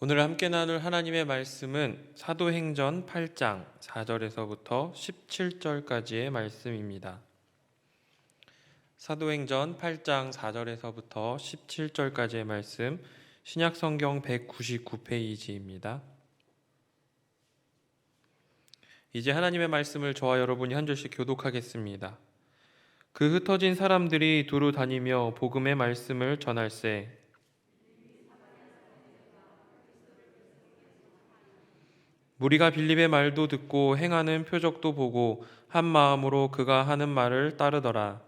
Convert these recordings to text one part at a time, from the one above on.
오늘 함께 나눌 하나님의 말씀은 사도행전 8장 4절에서부터 17절까지의 말씀입니다. 사도행전 8장 4절에서부터 17절까지의 말씀, 신약성경 199페이지입니다. 이제 하나님의 말씀을 저와 여러분이 한 절씩 교독하겠습니다. 그 흩어진 사람들이 두루 다니며 복음의 말씀을 전할세. 무리가 빌립의 말도 듣고 행하는 표적도 보고 한 마음으로 그가 하는 말을 따르더라.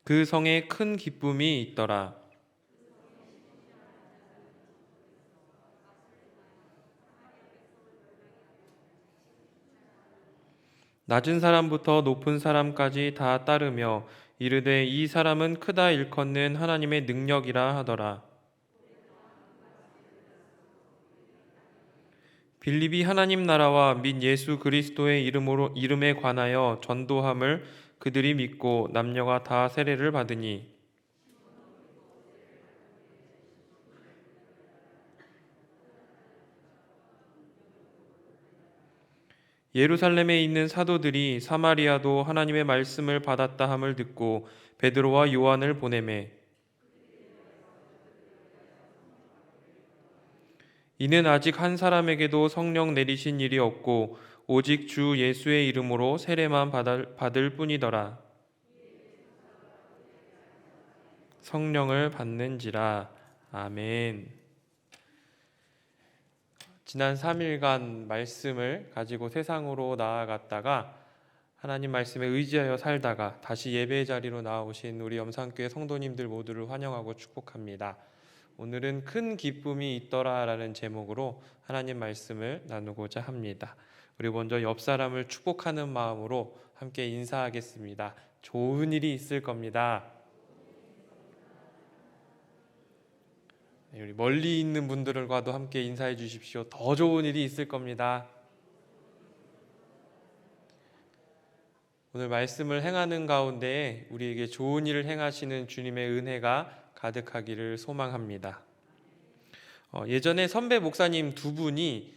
그 성에 큰 기쁨이 있더라. 낮은 사람부터 높은 사람까지 다 따르며 이르되 이 사람은 크다 일컫는 하나님의 능력이라 하더라. 빌립이 하나님 나라와 및 예수 그리스도의 이름에 관하여 전도함을 그들이 믿고 남녀가 다 세례를 받으니 예루살렘에 있는 사도들이 사마리아도 하나님의 말씀을 받았다 함을 듣고 베드로와 요한을 보내매 이는 아직 한 사람에게도 성령 내리신 일이 없고 오직 주 예수의 이름으로 세례만 받을 뿐이더라. 성령을 받는지라. 아멘. 지난 3일간 말씀을 가지고 세상으로 나아갔다가 하나님 말씀에 의지하여 살다가 다시 예배의 자리로 나오신 우리 염산교회 성도님들 모두를 환영하고 축복합니다. 오늘은 큰 기쁨이 있더라라는 제목으로 하나님 말씀을 나누고자 합니다. 우리 먼저 옆 사람을 축복하는 마음으로 함께 인사하겠습니다. 좋은 일이 있을 겁니다. 우리 멀리 있는 분들과도 함께 인사해 주십시오. 더 좋은 일이 있을 겁니다. 오늘 말씀을 행하는 가운데 우리에게 좋은 일을 행하시는 주님의 은혜가 가득하기를 소망합니다. 예전에 선배 목사님 두 분이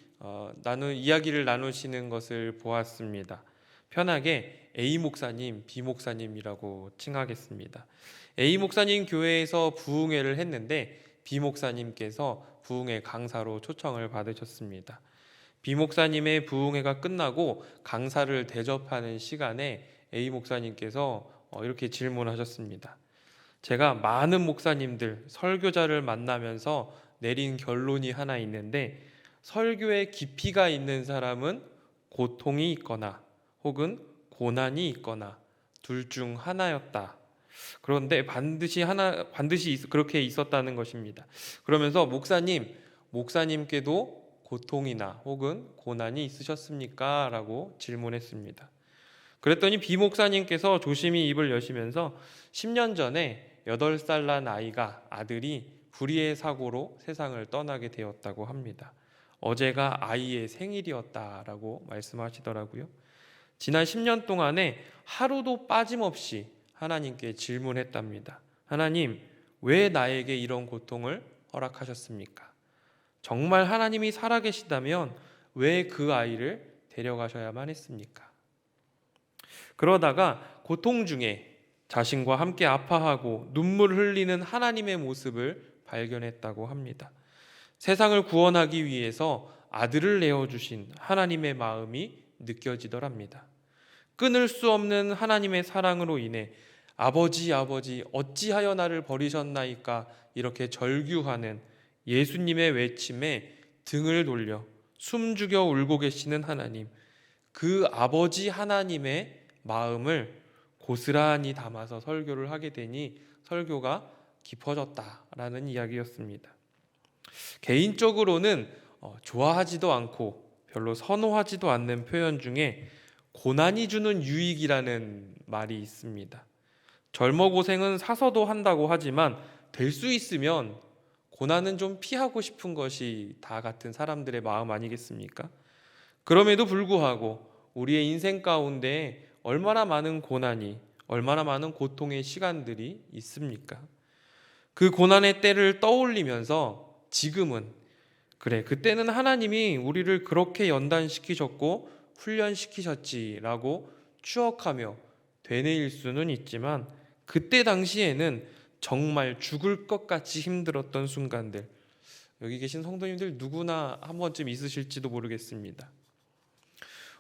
이야기를 나누시는 것을 보았습니다. 편하게 A 목사님, B 목사님이라고 칭하겠습니다. A 목사님 교회에서 부흥회를 했는데 B 목사님께서 부흥회 강사로 초청을 받으셨습니다. B 목사님의 부흥회가 끝나고 강사를 대접하는 시간에 A 목사님께서 이렇게 질문하셨습니다. 제가 많은 목사님들, 설교자를 만나면서 내린 결론이 하나 있는데 설교에 깊이가 있는 사람은 고통이 있거나 혹은 고난이 있거나 둘 중 하나였다. 그런데 반드시 그렇게 있었다는 것입니다. 그러면서 목사님께도 고통이나 혹은 고난이 있으셨습니까? 라고 질문했습니다. 그랬더니 B 목사님께서 조심히 입을 여시면서 10년 전에 8살 난 아들이 불의의 사고로 세상을 떠나게 되었다고 합니다. 어제가 아이의 생일이었다라고 말씀하시더라고요. 지난 10년 동안에 하루도 빠짐없이 하나님께 질문했답니다. 하나님, 왜 나에게 이런 고통을 허락하셨습니까? 정말 하나님이 살아계시다면 왜 그 아이를 데려가셔야만 했습니까? 그러다가 고통 중에 자신과 함께 아파하고 눈물 흘리는 하나님의 모습을 발견했다고 합니다. 세상을 구원하기 위해서 아들을 내어주신 하나님의 마음이 느껴지더랍니다. 끊을 수 없는 하나님의 사랑으로 인해 아버지 어찌하여 나를 버리셨나이까 이렇게 절규하는 예수님의 외침에 등을 돌려 숨죽여 울고 계시는 하나님, 그 아버지 하나님의 마음을 고스란히 담아서 설교를 하게 되니 설교가 깊어졌다라는 이야기였습니다. 개인적으로는 좋아하지도 않고 별로 선호하지도 않는 표현 중에 고난이 주는 유익이라는 말이 있습니다. 젊어 고생은 사서도 한다고 하지만 될 수 있으면 고난은 좀 피하고 싶은 것이 다 같은 사람들의 마음 아니겠습니까? 그럼에도 불구하고 우리의 인생 가운데 얼마나 많은 고난이, 얼마나 많은 고통의 시간들이 있습니까? 그 고난의 때를 떠올리면서 지금은, 그래, 그때는 하나님이 우리를 그렇게 연단시키셨고 훈련시키셨지라고 추억하며 되뇌일 수는 있지만, 그때 당시에는 정말 죽을 것 같이 힘들었던 순간들, 여기 계신 성도님들 누구나 한 번쯤 있으실지도 모르겠습니다.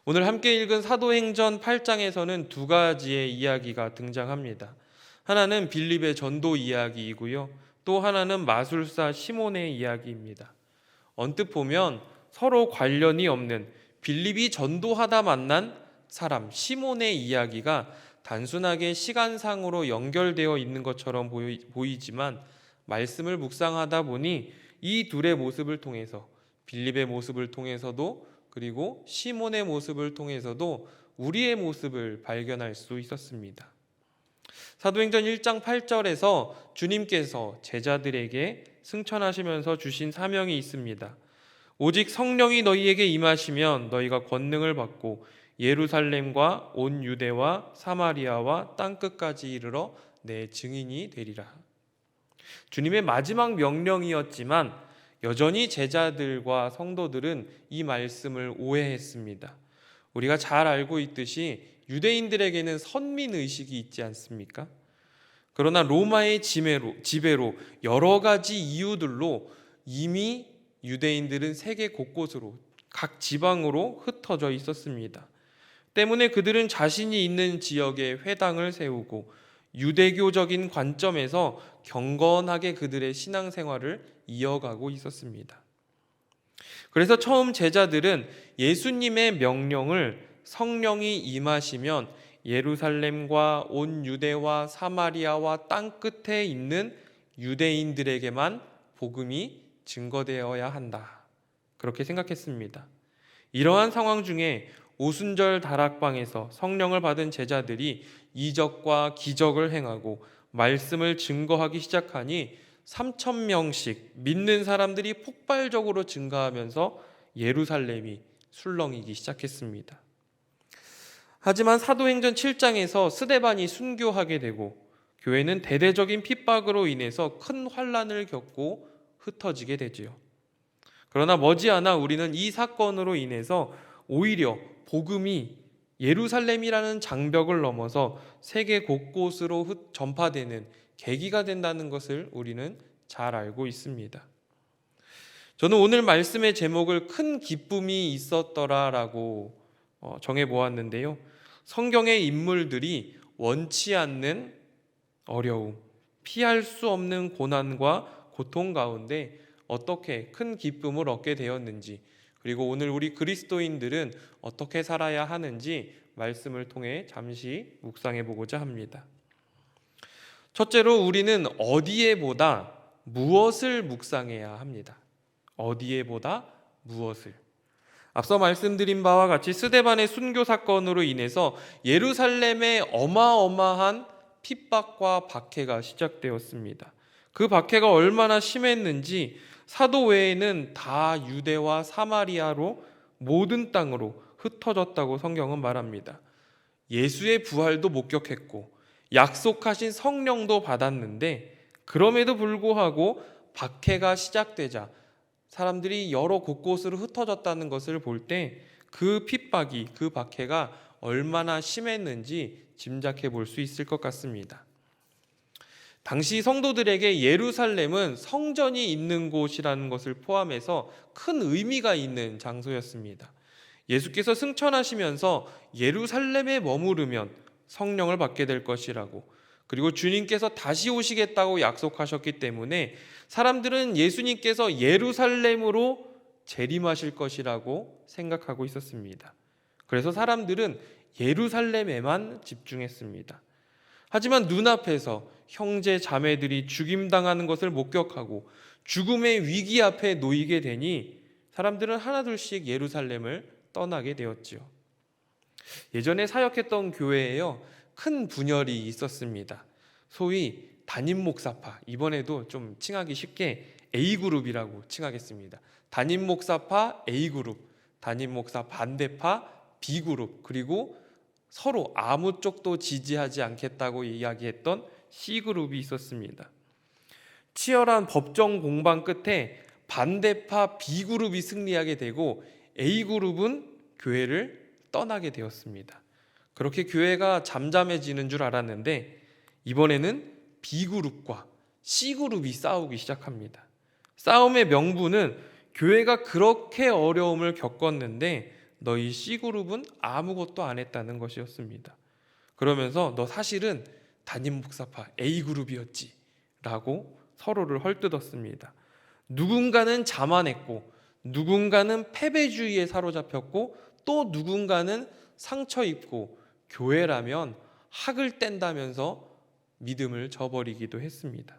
오늘 함께 읽은 사도행전 8장에서는 두 가지의 이야기가 등장합니다. 하나는 빌립의 전도 이야기이고요, 또 하나는 마술사 시몬의 이야기입니다. 언뜻 보면 서로 관련이 없는 빌립이 전도하다 만난 사람 시몬의 이야기가 단순하게 시간상으로 연결되어 있는 것처럼 보이지만, 말씀을 묵상하다 보니 이 둘의 모습을 통해서, 빌립의 모습을 통해서도 그리고 시몬의 모습을 통해서도 우리의 모습을 발견할 수 있었습니다. 사도행전 1장 8절에서 주님께서 제자들에게 승천하시면서 주신 사명이 있습니다. 오직 성령이 너희에게 임하시면 너희가 권능을 받고 예루살렘과 온 유대와 사마리아와 땅끝까지 이르러 내 증인이 되리라. 주님의 마지막 명령이었지만 여전히 제자들과 성도들은 이 말씀을 오해했습니다. 우리가 잘 알고 있듯이 유대인들에게는 선민의식이 있지 않습니까? 그러나 로마의 지배로 여러 가지 이유들로 이미 유대인들은 세계 곳곳으로 각 지방으로 흩어져 있었습니다. 때문에 그들은 자신이 있는 지역에 회당을 세우고 유대교적인 관점에서 경건하게 그들의 신앙생활을 이어가고 있었습니다. 그래서 처음 제자들은 예수님의 명령을 성령이 임하시면 예루살렘과 온 유대와 사마리아와 땅끝에 있는 유대인들에게만 복음이 증거되어야 한다, 그렇게 생각했습니다. 이러한 상황 중에 오순절 다락방에서 성령을 받은 제자들이 이적과 기적을 행하고 말씀을 증거하기 시작하니 3,000명씩 믿는 사람들이 폭발적으로 증가하면서 예루살렘이 술렁이기 시작했습니다. 하지만 사도행전 7장에서 스데반이 순교하게 되고 교회는 대대적인 핍박으로 인해서 큰 환난을 겪고 흩어지게 되지요. 그러나 머지않아 우리는 이 사건으로 인해서 오히려 복음이 예루살렘이라는 장벽을 넘어서 세계 곳곳으로 전파되는 계기가 된다는 것을 우리는 잘 알고 있습니다. 저는 오늘 말씀의 제목을 큰 기쁨이 있었더라라고 정해보았는데요. 성경의 인물들이 원치 않는 어려움, 피할 수 없는 고난과 고통 가운데 어떻게 큰 기쁨을 얻게 되었는지, 그리고 오늘 우리 그리스도인들은 어떻게 살아야 하는지 말씀을 통해 잠시 묵상해 보고자 합니다. 첫째로 우리는 어디에보다 무엇을 묵상해야 합니다. 어디에보다 무엇을. 앞서 말씀드린 바와 같이 스데반의 순교 사건으로 인해서 예루살렘에 어마어마한 핍박과 박해가 시작되었습니다. 그 박해가 얼마나 심했는지 사도 외에는 다 유대와 사마리아로 모든 땅으로 흩어졌다고 성경은 말합니다. 예수의 부활도 목격했고 약속하신 성령도 받았는데 그럼에도 불구하고 박해가 시작되자 사람들이 여러 곳곳으로 흩어졌다는 것을 볼 때 그 핍박이, 그 박해가 얼마나 심했는지 짐작해 볼 수 있을 것 같습니다. 당시 성도들에게 예루살렘은 성전이 있는 곳이라는 것을 포함해서 큰 의미가 있는 장소였습니다. 예수께서 승천하시면서 예루살렘에 머무르면 성령을 받게 될 것이라고, 그리고 주님께서 다시 오시겠다고 약속하셨기 때문에 사람들은 예수님께서 예루살렘으로 재림하실 것이라고 생각하고 있었습니다. 그래서 사람들은 예루살렘에만 집중했습니다. 하지만 눈앞에서 형제 자매들이 죽임당하는 것을 목격하고 죽음의 위기 앞에 놓이게 되니 사람들은 하나둘씩 예루살렘을 떠나게 되었지요. 예전에 사역했던 교회에요, 큰 분열이 있었습니다. 소위 담임 목사파, 이번에도 좀 칭하기 쉽게 A그룹이라고 칭하겠습니다. 담임 목사파 A그룹, 담임 목사 반대파 B그룹, 그리고 서로 아무 쪽도 지지하지 않겠다고 이야기했던 C그룹이 있었습니다. 치열한 법정 공방 끝에 반대파 B그룹이 승리하게 되고 A그룹은 교회를 떠나게 되었습니다. 그렇게 교회가 잠잠해지는 줄 알았는데 이번에는 B그룹과 C그룹이 싸우기 시작합니다. 싸움의 명분은 교회가 그렇게 어려움을 겪었는데 너희 C그룹은 아무것도 안 했다는 것이었습니다. 그러면서 너 사실은 담임 목사파 A그룹이었지 라고 서로를 헐뜯었습니다. 누군가는 자만했고 누군가는 패배주의에 사로잡혔고 또 누군가는 상처 입고 교회라면 학을 뗀다면서 믿음을 저버리기도 했습니다.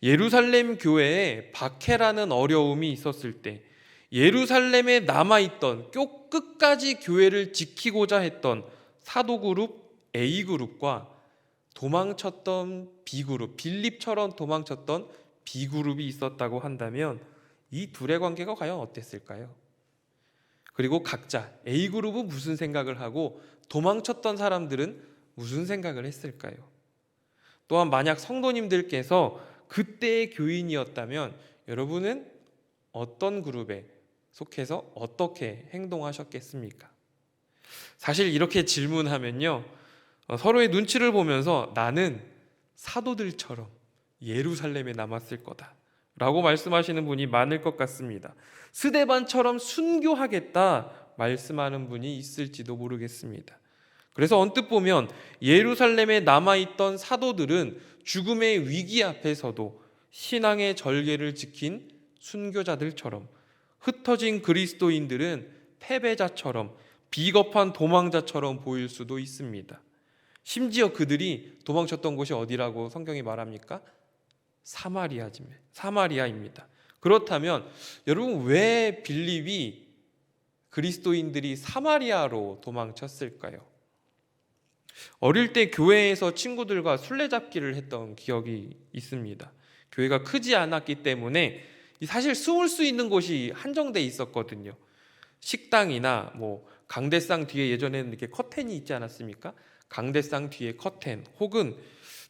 예루살렘 교회에 박해라는 어려움이 있었을 때 예루살렘에 남아있던 끝까지 교회를 지키고자 했던 사도그룹 A그룹과 도망쳤던 B그룹, 빌립처럼 도망쳤던 B그룹이 있었다고 한다면 이 둘의 관계가 과연 어땠을까요? 그리고 각자 A그룹은 무슨 생각을 하고 도망쳤던 사람들은 무슨 생각을 했을까요? 또한 만약 성도님들께서 그때의 교인이었다면 여러분은 어떤 그룹에 속해서 어떻게 행동하셨겠습니까? 사실 이렇게 질문하면요, 서로의 눈치를 보면서 나는 사도들처럼 예루살렘에 남았을 거다 라고 말씀하시는 분이 많을 것 같습니다. 스데반처럼 순교하겠다 말씀하는 분이 있을지도 모르겠습니다. 그래서 언뜻 보면 예루살렘에 남아있던 사도들은 죽음의 위기 앞에서도 신앙의 절개를 지킨 순교자들처럼, 흩어진 그리스도인들은 패배자처럼 비겁한 도망자처럼 보일 수도 있습니다. 심지어 그들이 도망쳤던 곳이 어디라고 성경이 말합니까? 사마리아입니다. 그렇다면 여러분, 왜 빌립이 그리스도인들이 사마리아로 도망쳤을까요? 어릴 때 교회에서 친구들과 술래잡기를 했던 기억이 있습니다. 교회가 크지 않았기 때문에 사실 숨을 수 있는 곳이 한정돼 있었거든요. 식당이나 강대상 뒤에 예전에는 이렇게 커튼이 있지 않았습니까? 강대상 뒤에 커튼, 혹은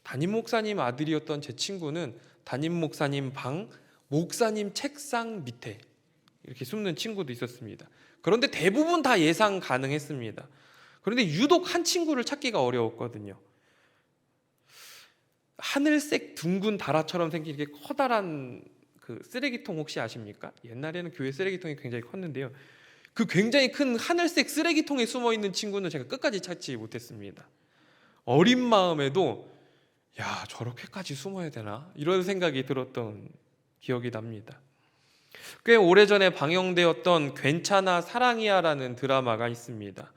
담임 목사님 아들이었던 제 친구는 담임 목사님 방, 목사님 책상 밑에 이렇게 숨는 친구도 있었습니다. 그런데 대부분 다 예상 가능했습니다. 그런데 유독 한 친구를 찾기가 어려웠거든요. 하늘색 둥근 다라처럼 생긴 이렇게 커다란 그 쓰레기통 혹시 아십니까? 옛날에는 교회 쓰레기통이 굉장히 컸는데요. 그 굉장히 큰 하늘색 쓰레기통에 숨어 있는 친구는 제가 끝까지 찾지 못했습니다. 어린 마음에도 야, 저렇게까지 숨어야 되나? 이런 생각이 들었던 기억이 납니다. 꽤 오래전에 방영되었던 괜찮아 사랑이야라는 드라마가 있습니다.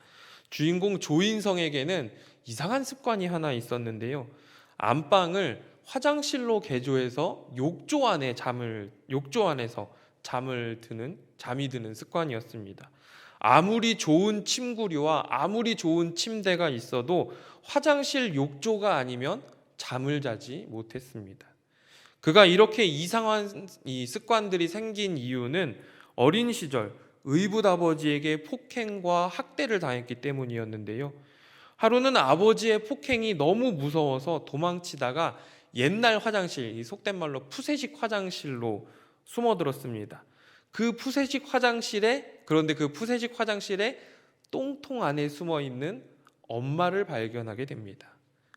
주인공 조인성에게는 이상한 습관이 하나 있었는데요. 안방을 화장실로 개조해서 욕조 안에서 잠이 드는 습관이었습니다. 아무리 좋은 침구류와 아무리 좋은 침대가 있어도 화장실 욕조가 아니면 잠을 자지 못했습니다. 그가 이렇게 이상한 이 습관들이 생긴 이유는 어린 시절 의붓 아버지에게 폭행과 학대를 당했기 때문이었는데요. 하루는 아버지의 폭행이 너무 무서워서 도망치다가 옛날 화장실, 이 속된 말로 푸세식 화장실로 숨어들었습니다. 그런데 그 푸세식 화장실에 똥통 안에 숨어 있는 엄마를 발견하게 됩니다.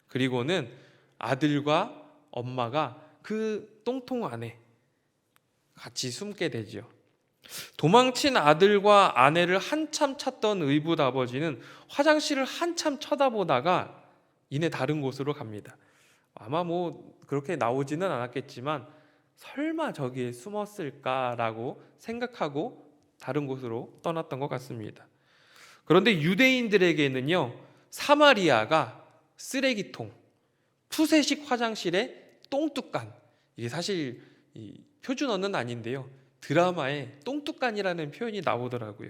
그리고는 아들과 엄마가 그 똥통 안에 같이 숨게 되죠. 도망친 아들과 아내를 한참 찾던 의붓 아버지는 화장실을 한참 쳐다보다가 이내 다른 곳으로 갑니다. 아마 그렇게 나오지는 않았겠지만 설마 저기에 숨었을까라고 생각하고 다른 곳으로 떠났던 것 같습니다. 그런데 유대인들에게는요, 사마리아가 쓰레기통, 푸세식 화장실의 똥뚜깐, 이게 사실 표준어는 아닌데요, 드라마에 똥뚜깐이라는 표현이 나오더라고요.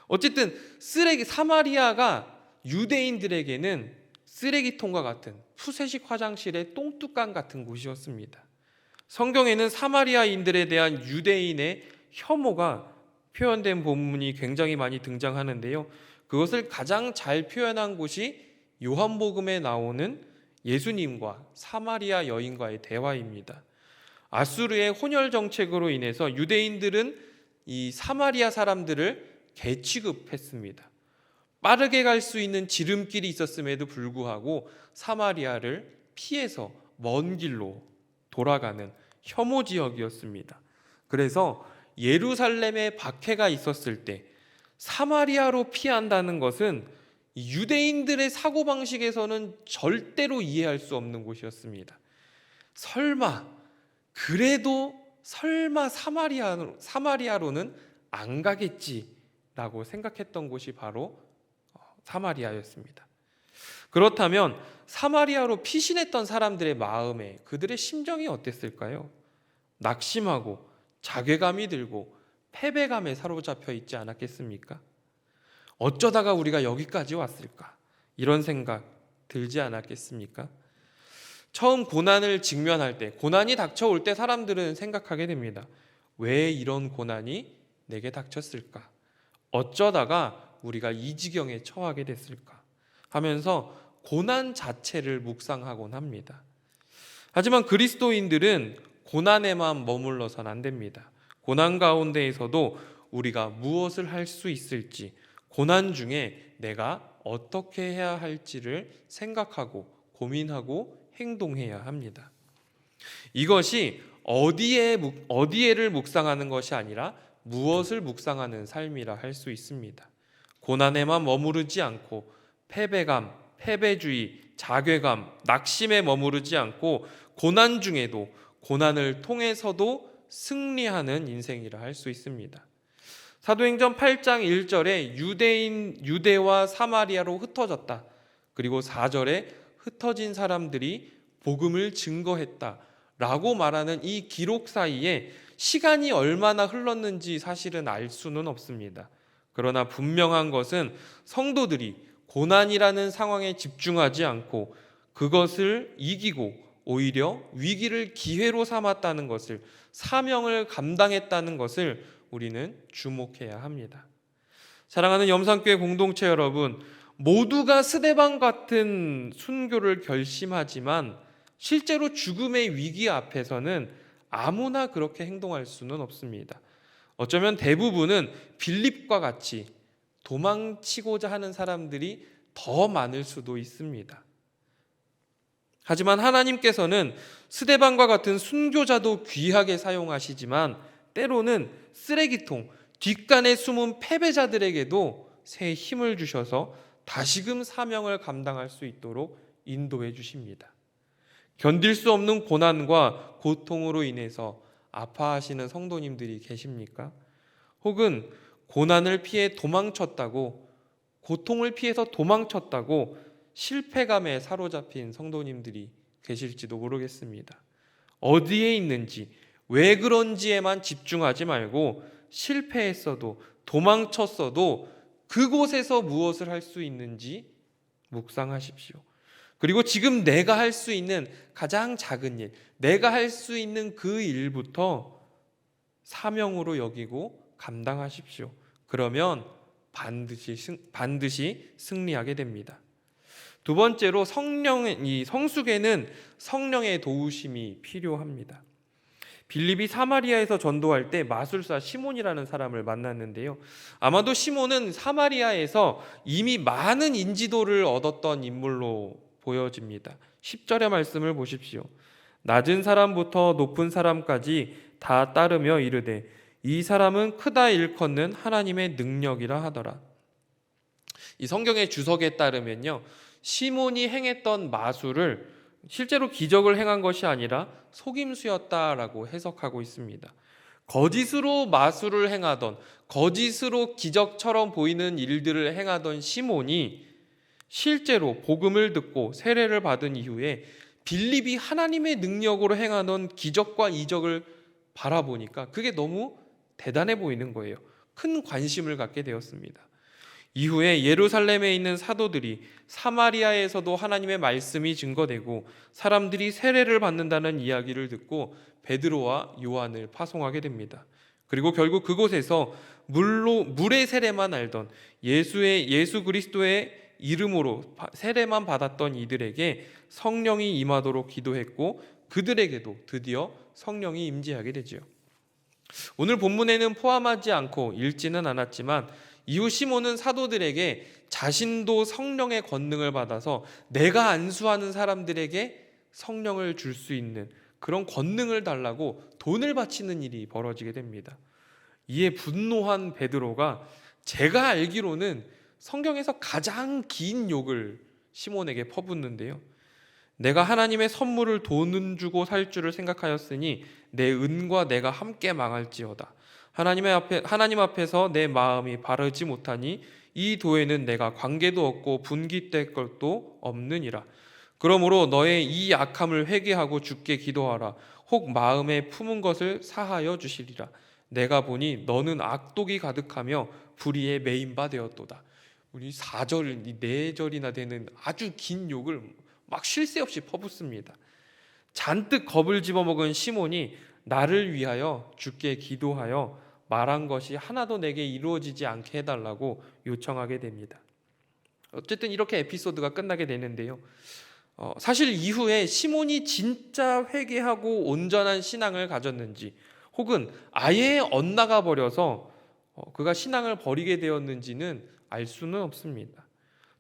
어쨌든 사마리아가 유대인들에게는 쓰레기통과 같은 푸세식 화장실의 똥뚜깐 같은 곳이었습니다. 성경에는 사마리아인들에 대한 유대인의 혐오가 표현된 본문이 굉장히 많이 등장하는데요. 그것을 가장 잘 표현한 곳이 요한복음에 나오는 예수님과 사마리아 여인과의 대화입니다. 아수르의 혼혈 정책으로 인해서 유대인들은 이 사마리아 사람들을 개취급했습니다. 빠르게 갈 수 있는 지름길이 있었음에도 불구하고 사마리아를 피해서 먼 길로 돌아가는 혐오 지역이었습니다. 그래서 예루살렘에 박해가 있었을 때 사마리아로 피한다는 것은 유대인들의 사고방식에서는 절대로 이해할 수 없는 곳이었습니다. 그래도 설마 사마리아로는 안 가겠지라고 생각했던 곳이 바로 사마리아였습니다. 그렇다면 사마리아로 피신했던 사람들의 마음에 그들의 심정이 어땠을까요? 낙심하고 자괴감이 들고 패배감에 사로잡혀 있지 않았겠습니까? 어쩌다가 우리가 여기까지 왔을까? 이런 생각 들지 않았겠습니까? 처음 고난을 직면할 때, 고난이 닥쳐올 때 사람들은 생각하게 됩니다. 왜 이런 고난이 내게 닥쳤을까? 어쩌다가 우리가 이 지경에 처하게 됐을까? 하면서 고난 자체를 묵상하곤 합니다. 하지만 그리스도인들은 고난에만 머물러선 안 됩니다. 고난 가운데에서도 우리가 무엇을 할 수 있을지, 고난 중에 내가 어떻게 해야 할지를 생각하고 고민하고 행동해야 합니다. 이것이 어디에를 묵상하는 것이 아니라 무엇을 묵상하는 삶이라 할 수 있습니다. 고난에만 머무르지 않고 패배감, 패배주의, 자괴감, 낙심에 머무르지 않고 고난 중에도 고난을 통해서도 승리하는 인생이라 할 수 있습니다. 사도행전 8장 1절에 유대와 사마리아로 흩어졌다. 그리고 4절에 흩어진 사람들이 복음을 증거했다 라고 말하는 이 기록 사이에 시간이 얼마나 흘렀는지 사실은 알 수는 없습니다. 그러나 분명한 것은 성도들이 고난이라는 상황에 집중하지 않고 그것을 이기고 오히려 위기를 기회로 삼았다는 것을, 사명을 감당했다는 것을 우리는 주목해야 합니다. 사랑하는 염산교회 공동체 여러분, 모두가 스데반 같은 순교를 결심하지만 실제로 죽음의 위기 앞에서는 아무나 그렇게 행동할 수는 없습니다. 어쩌면 대부분은 빌립과 같이 도망치고자 하는 사람들이 더 많을 수도 있습니다. 하지만 하나님께서는 스데반과 같은 순교자도 귀하게 사용하시지만 때로는 쓰레기통, 뒷간에 숨은 패배자들에게도 새 힘을 주셔서 다시금 사명을 감당할 수 있도록 인도해 주십니다. 견딜 수 없는 고난과 고통으로 인해서 아파하시는 성도님들이 계십니까? 혹은 고난을 피해 도망쳤다고, 고통을 피해서 도망쳤다고 실패감에 사로잡힌 성도님들이 계실지도 모르겠습니다. 어디에 있는지, 왜 그런지에만 집중하지 말고 실패했어도 도망쳤어도 그곳에서 무엇을 할 수 있는지 묵상하십시오. 그리고 지금 내가 할 수 있는 가장 작은 일, 내가 할 수 있는 그 일부터 사명으로 여기고 감당하십시오. 그러면 반드시 승리하게 됩니다. 두 번째로 이 성숙에는 성령의 도우심이 필요합니다. 빌립이 사마리아에서 전도할 때 마술사 시몬이라는 사람을 만났는데요. 아마도 시몬은 사마리아에서 이미 많은 인지도를 얻었던 인물로 보여집니다. 10절의 말씀을 보십시오. 낮은 사람부터 높은 사람까지 다 따르며 이르되 이 사람은 크다 일컫는 하나님의 능력이라 하더라. 이 성경의 주석에 따르면요, 시몬이 행했던 마술을 실제로 기적을 행한 것이 아니라 속임수였다라고 해석하고 있습니다. 거짓으로 마술을 행하던, 거짓으로 기적처럼 보이는 일들을 행하던 시몬이 실제로 복음을 듣고 세례를 받은 이후에 빌립이 하나님의 능력으로 행하던 기적과 이적을 바라보니까 그게 너무 대단해 보이는 거예요. 큰 관심을 갖게 되었습니다. 이후에 예루살렘에 있는 사도들이 사마리아에서도 하나님의 말씀이 증거되고 사람들이 세례를 받는다는 이야기를 듣고 베드로와 요한을 파송하게 됩니다. 그리고 결국 그곳에서 물의 세례만 알던 예수 그리스도의 이름으로 세례만 받았던 이들에게 성령이 임하도록 기도했고 그들에게도 드디어 성령이 임재하게 되지요. 오늘 본문에는 포함하지 않고 읽지는 않았지만 이후 시몬은 사도들에게 자신도 성령의 권능을 받아서 내가 안수하는 사람들에게 성령을 줄 수 있는 그런 권능을 달라고 돈을 바치는 일이 벌어지게 됩니다. 이에 분노한 베드로가 제가 알기로는 성경에서 가장 긴 욕을 시몬에게 퍼붓는데요. 내가 하나님의 선물을 돈은 주고 살 줄을 생각하였으니 내 은과 내가 함께 망할지어다. 하나님 앞에서 내 마음이 바르지 못하니 이 도에는 내가 관계도 없고 분깃될 것도 없느니라. 그러므로 너의 이 악함을 회개하고 주께 기도하라. 혹 마음에 품은 것을 사하여 주시리라. 내가 보니 너는 악독이 가득하며 불의에 매인 바 되었도다. 우리 4절, 4절이나 되는 아주 긴 욕을 막 쉴 새 없이 퍼붓습니다. 잔뜩 겁을 집어먹은 시몬이 나를 위하여 주께 기도하여 말한 것이 하나도 내게 이루어지지 않게 해달라고 요청하게 됩니다. 어쨌든 이렇게 에피소드가 끝나게 되는데요. 사실 이후에 시몬이 진짜 회개하고 온전한 신앙을 가졌는지 혹은 아예 엇나가 버려서 그가 신앙을 버리게 되었는지는 알 수는 없습니다.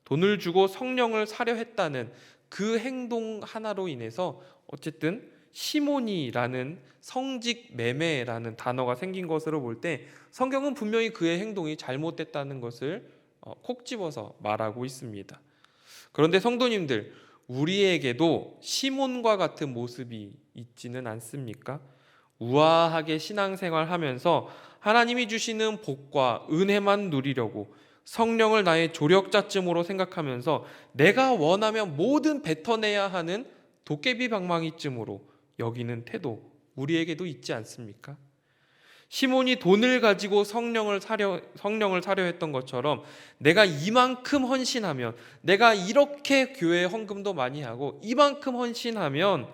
돈을 주고 성령을 사려 했다는 그 행동 하나로 인해서 어쨌든 시몬이라는 성직 매매라는 단어가 생긴 것으로 볼 때 성경은 분명히 그의 행동이 잘못됐다는 것을 콕 집어서 말하고 있습니다. 그런데 성도님들, 우리에게도 시몬과 같은 모습이 있지는 않습니까? 우아하게 신앙생활하면서 하나님이 주시는 복과 은혜만 누리려고 성령을 나의 조력자쯤으로 생각하면서 내가 원하면 뭐든 뱉어내야 하는 도깨비 방망이쯤으로 여기는 태도, 우리에게도 있지 않습니까? 시몬이 돈을 가지고 성령을 사려 했던 것처럼 내가 이만큼 헌신하면, 내가 이렇게 교회 헌금도 많이 하고 이만큼 헌신하면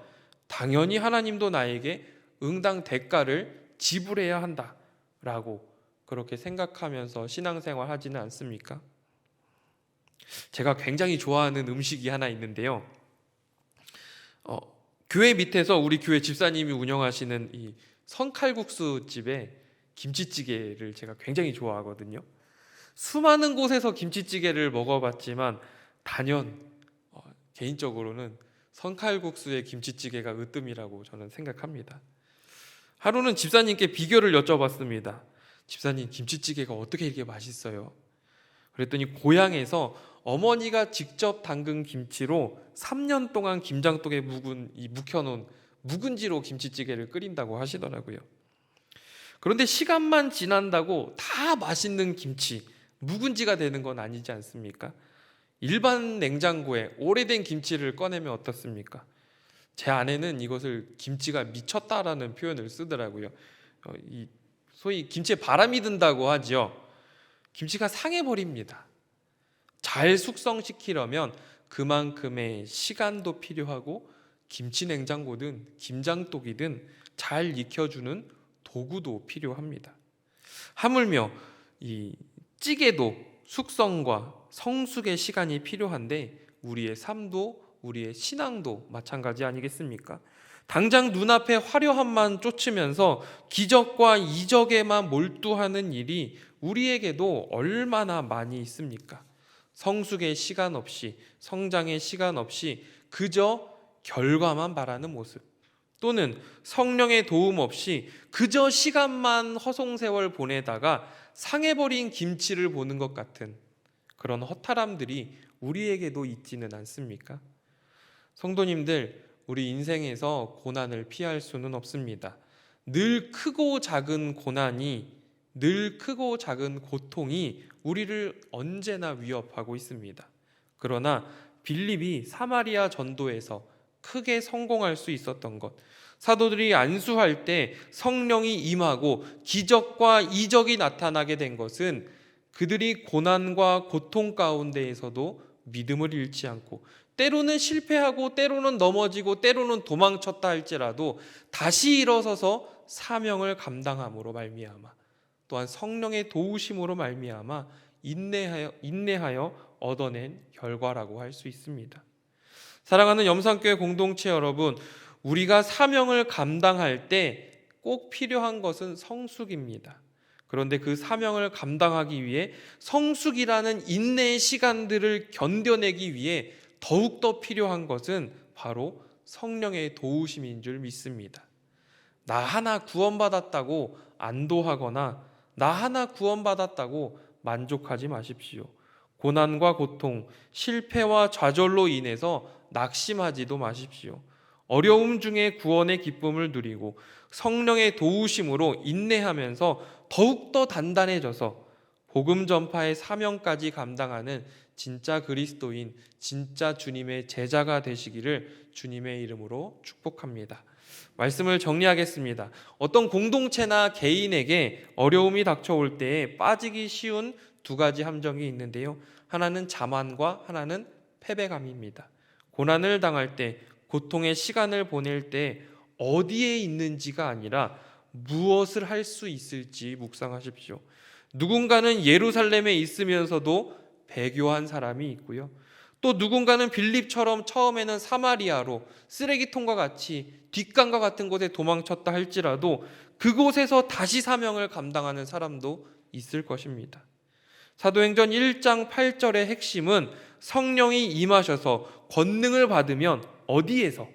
당연히 하나님도 나에게 응당 대가를 지불해야 한다라고 그렇게 생각하면서 신앙생활 하지는 않습니까? 제가 굉장히 좋아하는 음식이 하나 있는데요. 교회 밑에서 우리 교회 집사님이 운영하시는 이 선칼국수 집에 김치찌개를 제가 굉장히 좋아하거든요. 수많은 곳에서 김치찌개를 먹어봤지만 단연 개인적으로는 선칼국수의 김치찌개가 으뜸이라고 저는 생각합니다. 하루는 집사님께 비결을 여쭤봤습니다. 집사님, 김치찌개가 어떻게 이렇게 맛있어요? 그랬더니 고향에서 어머니가 직접 담근 김치로 3년 동안 김장독에 묵혀놓은 묵은지로 김치찌개를 끓인다고 하시더라고요. 그런데 시간만 지난다고 다 맛있는 김치, 묵은지가 되는 건 아니지 않습니까? 일반 냉장고에 오래된 김치를 꺼내면 어떻습니까? 제 아내는 이것을 김치가 미쳤다라는 표현을 쓰더라고요. 소위 김치에 바람이 든다고 하죠. 김치가 상해버립니다. 잘 숙성시키려면 그만큼의 시간도 필요하고 김치 냉장고든 김장독이든 잘 익혀주는 도구도 필요합니다. 하물며 이 찌개도 숙성과 성숙의 시간이 필요한데 우리의 삶도 우리의 신앙도 마찬가지 아니겠습니까? 당장 눈앞에 화려함만 쫓으면서 기적과 이적에만 몰두하는 일이 우리에게도 얼마나 많이 있습니까? 성숙의 시간 없이, 성장의 시간 없이 그저 결과만 바라는 모습, 또는 성령의 도움 없이 그저 시간만 허송세월 보내다가 상해버린 김치를 보는 것 같은 그런 허탈함들이 우리에게도 있지는 않습니까? 성도님들, 우리 인생에서 고난을 피할 수는 없습니다. 늘 크고 작은 고난이, 늘 크고 작은 고통이 우리를 언제나 위협하고 있습니다. 그러나 빌립이 사마리아 전도에서 크게 성공할 수 있었던 것, 사도들이 안수할 때 성령이 임하고 기적과 이적이 나타나게 된 것은 그들이 고난과 고통 가운데에서도 믿음을 잃지 않고 때로는 실패하고 때로는 넘어지고 때로는 도망쳤다 할지라도 다시 일어서서 사명을 감당함으로 말미암아, 또한 성령의 도우심으로 말미암아 인내하여 얻어낸 결과라고 할 수 있습니다. 사랑하는 염산교회 공동체 여러분, 우리가 사명을 감당할 때 꼭 필요한 것은 성숙입니다. 그런데 그 사명을 감당하기 위해 성숙이라는 인내의 시간들을 견뎌내기 위해 더욱더 필요한 것은 바로 성령의 도우심인 줄 믿습니다. 나 하나 구원받았다고 안도하거나 나 하나 구원받았다고 만족하지 마십시오. 고난과 고통, 실패와 좌절로 인해서 낙심하지도 마십시오. 어려움 중에 구원의 기쁨을 누리고 성령의 도우심으로 인내하면서 더욱더 단단해져서 복음 전파의 사명까지 감당하는 진짜 그리스도인, 진짜 주님의 제자가 되시기를 주님의 이름으로 축복합니다. 말씀을 정리하겠습니다. 어떤 공동체나 개인에게 어려움이 닥쳐올 때에 빠지기 쉬운 두 가지 함정이 있는데요. 하나는 자만과 하나는 패배감입니다. 고난을 당할 때, 고통의 시간을 보낼 때 어디에 있는지가 아니라 무엇을 할 수 있을지 묵상하십시오. 누군가는 예루살렘에 있으면서도 배교한 사람이 있고요. 또 누군가는 빌립처럼 처음에는 사마리아로 쓰레기통과 같이 뒷강과 같은 곳에 도망쳤다 할지라도 그곳에서 다시 사명을 감당하는 사람도 있을 것입니다. 사도행전 1장 8절의 핵심은 성령이 임하셔서 권능을 받으면 어디에서?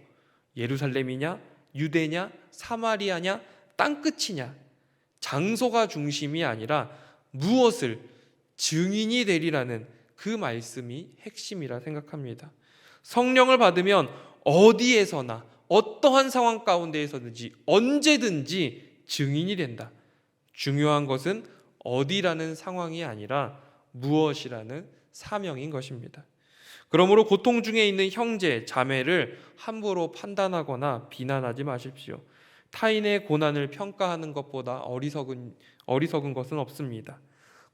예루살렘이냐? 유대냐? 사마리아냐? 땅끝이냐? 장소가 중심이 아니라 무엇을 증인이 되리라는 그 말씀이 핵심이라 생각합니다. 성령을 받으면 어디에서나 어떠한 상황 가운데에서든지 언제든지 증인이 된다. 중요한 것은 어디라는 상황이 아니라 무엇이라는 사명인 것입니다. 그러므로 고통 중에 있는 형제, 자매를 함부로 판단하거나 비난하지 마십시오. 타인의 고난을 평가하는 것보다 어리석은 것은 없습니다.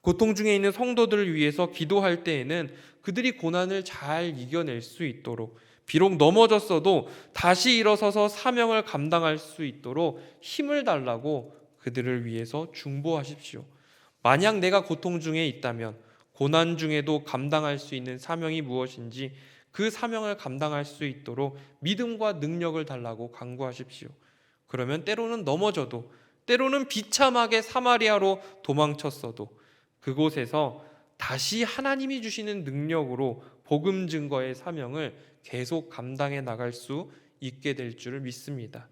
고통 중에 있는 성도들을 위해서 기도할 때에는 그들이 고난을 잘 이겨낼 수 있도록, 비록 넘어졌어도 다시 일어서서 사명을 감당할 수 있도록 힘을 달라고 그들을 위해서 중보하십시오. 만약 내가 고통 중에 있다면 고난 중에도 감당할 수 있는 사명이 무엇인지 그 사명을 감당할 수 있도록 믿음과 능력을 달라고 간구하십시오. 그러면 때로는 넘어져도, 때로는 비참하게 사마리아로 도망쳤어도 그곳에서 다시 하나님이 주시는 능력으로 복음 증거의 사명을 계속 감당해 나갈 수 있게 될 줄 믿습니다.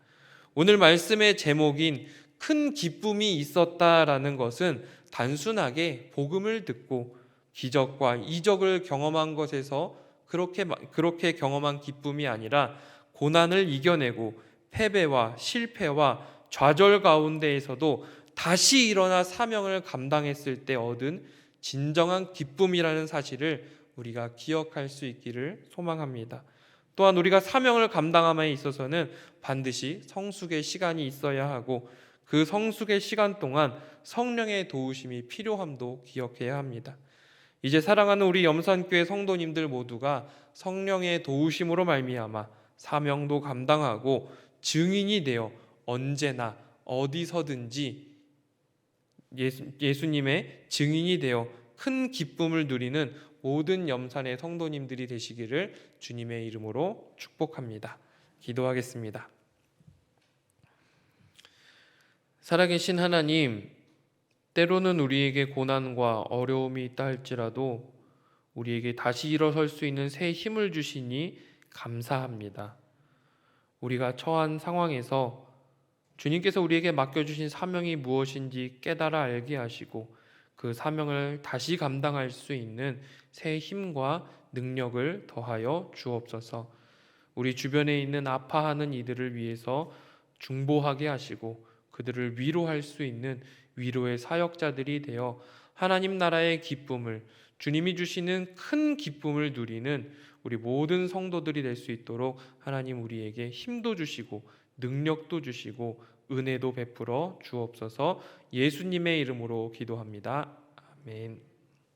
오늘 말씀의 제목인 큰 기쁨이 있었다라는 것은 단순하게 복음을 듣고 기적과 이적을 경험한 것에서 그렇게 경험한 기쁨이 아니라 고난을 이겨내고 패배와 실패와 좌절 가운데에서도 다시 일어나 사명을 감당했을 때 얻은 진정한 기쁨이라는 사실을 우리가 기억할 수 있기를 소망합니다. 또한 우리가 사명을 감당함에 있어서는 반드시 성숙의 시간이 있어야 하고 그 성숙의 시간 동안 성령의 도우심이 필요함도 기억해야 합니다. 이제 사랑하는 우리 염산교회 성도님들 모두가 성령의 도우심으로 말미암아 사명도 감당하고 증인이 되어 언제나 어디서든지 예수님의 증인이 되어 큰 기쁨을 누리는 모든 염산의 성도님들이 되시기를 주님의 이름으로 축복합니다. 기도하겠습니다. 살아계신 하나님, 때로는 우리에게 고난과 어려움이 있다 할지라도 우리에게 다시 일어설 수 있는 새 힘을 주시니 감사합니다. 우리가 처한 상황에서 주님께서 우리에게 맡겨주신 사명이 무엇인지 깨달아 알게 하시고 그 사명을 다시 감당할 수 있는 새 힘과 능력을 더하여 주옵소서. 우리 주변에 있는 아파하는 이들을 위해서 중보하게 하시고 그들을 위로할 수 있는 위로의 사역자들이 되어 하나님 나라의 기쁨을, 주님이 주시는 큰 기쁨을 누리는 우리 모든 성도들이 될 수 있도록 하나님 우리에게 힘도 주시고 능력도 주시고 은혜도 베풀어 주옵소서. 예수님의 이름으로 기도합니다. 아멘.